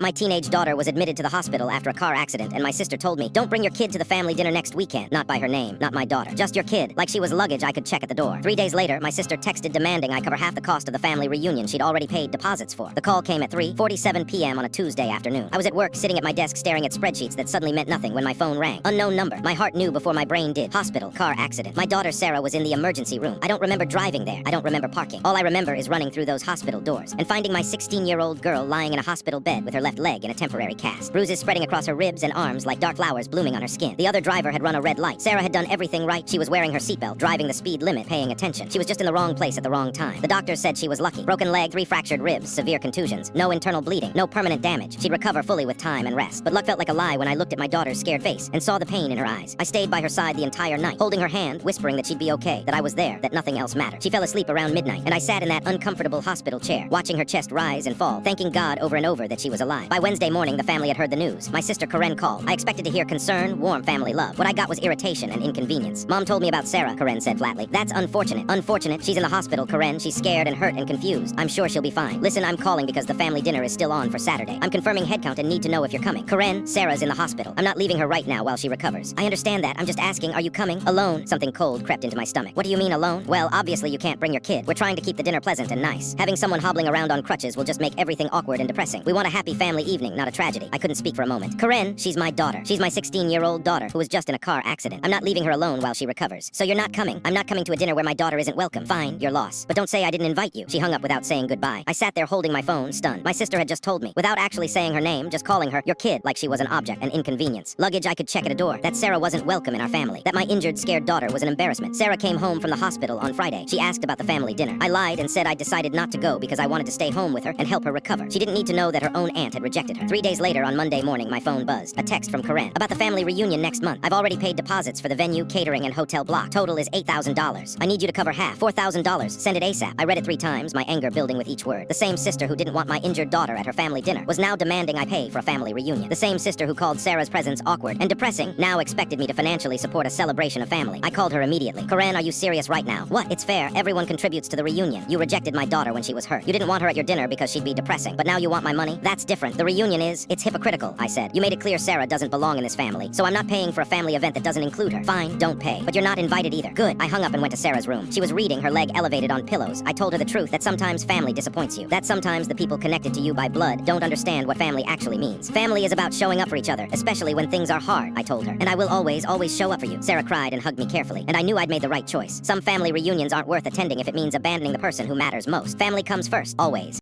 My teenage daughter was admitted to the hospital after a car accident, and my sister told me, don't bring your kid to the family dinner next weekend. Not by her name, not my daughter. Just your kid. Like she was luggage I could check at the door. 3 days later, my sister texted demanding I cover half the cost of the family reunion she'd already paid deposits for. The call came at 3:47 p.m. on a Tuesday afternoon. I was at work, sitting at my desk staring at spreadsheets that suddenly meant nothing when my phone rang. Unknown number. My heart knew before my brain did. Hospital, car accident. My daughter Sarah was in the emergency room. I don't remember driving there. I don't remember parking. All I remember is running through those hospital doors and finding my 16-year-old girl lying in a hospital bed with her left leg in a temporary cast. Bruises spreading across her ribs and arms like dark flowers blooming on her skin. The other driver had run a red light. Sarah had done everything right. She was wearing her seatbelt, driving the speed limit, paying attention. She was just in the wrong place at the wrong time. The doctors said she was lucky. Broken leg, 3 fractured ribs, severe contusions, no internal bleeding, no permanent damage. She'd recover fully with time and rest. But luck felt like a lie when I looked at my daughter's scared face and saw the pain in her eyes. I stayed by her side the entire night, holding her hand, whispering that she'd be okay, that I was there, that nothing else mattered. She fell asleep around midnight, and I sat in that uncomfortable hospital chair, watching her chest rise and fall, thanking God over and over that she was alive. By Wednesday morning, the family had heard the news. My sister Karen called. I expected to hear concern, warm family love. What I got was irritation and inconvenience. Mom told me about Sarah, Karen said flatly. That's unfortunate. Unfortunate. She's in the hospital, Karen. She's scared and hurt and confused. I'm sure she'll be fine. Listen, I'm calling because the family dinner is still on for Saturday. I'm confirming headcount and need to know if you're coming. Karen, Sarah's in the hospital. I'm not leaving her right now while she recovers. I understand that. I'm just asking, are you coming? Alone? Something cold crept into my stomach. What do you mean alone? Well, obviously you can't bring your kid. We're trying to keep the dinner pleasant and nice. Having someone hobbling around on crutches will just make everything awkward and depressing. We want a happy family evening, not a tragedy. I couldn't speak for a moment. Karen, she's my daughter. She's my 16-year-old daughter who was just in a car accident. I'm not leaving her alone while she recovers. So you're not coming. I'm not coming to a dinner where my daughter isn't welcome. Fine, your loss. But don't say I didn't invite you. She hung up without saying goodbye. I sat there holding my phone, stunned. My sister had just told me, without actually saying her name, just calling her your kid like she was an object, an inconvenience. Luggage I could check at a door. That Sarah wasn't welcome in our family. That my injured, scared daughter was an embarrassment. Sarah came home from the hospital on Friday. She asked about the family dinner. I lied and said I decided not to go because I wanted to stay home with her and help her recover. She didn't need to know that her own aunt had rejected her. 3 days later, on Monday morning, my phone buzzed. A text from Karen about the family reunion next month. I've already paid deposits for the venue, catering, and hotel block. Total is $8,000. I need you to cover half. $4,000. Send it ASAP. I read it 3 times, my anger building with each word. The same sister who didn't want my injured daughter at her family dinner was now demanding I pay for a family reunion. The same sister who called Sarah's presence awkward and depressing now expected me to financially support a celebration of family. I called her immediately. Karen, are you serious right now? What? It's fair. Everyone contributes to the reunion. You rejected my daughter when she was hurt. You didn't want her at your dinner because she'd be depressing. But now you want my money? That's different. The reunion is, it's hypocritical, I said. You made it clear Sarah doesn't belong in this family, so I'm not paying for a family event that doesn't include her. Fine, don't pay. But you're not invited either. Good. I hung up and went to Sarah's room. She was reading, her leg elevated on pillows. I told her the truth, that sometimes family disappoints you. That sometimes the people connected to you by blood don't understand what family actually means. Family is about showing up for each other, especially when things are hard, I told her. And I will always show up for you. Sarah cried and hugged me carefully, and I knew I'd made the right choice. Some family reunions aren't worth attending if it means abandoning the person who matters most. Family comes first, always.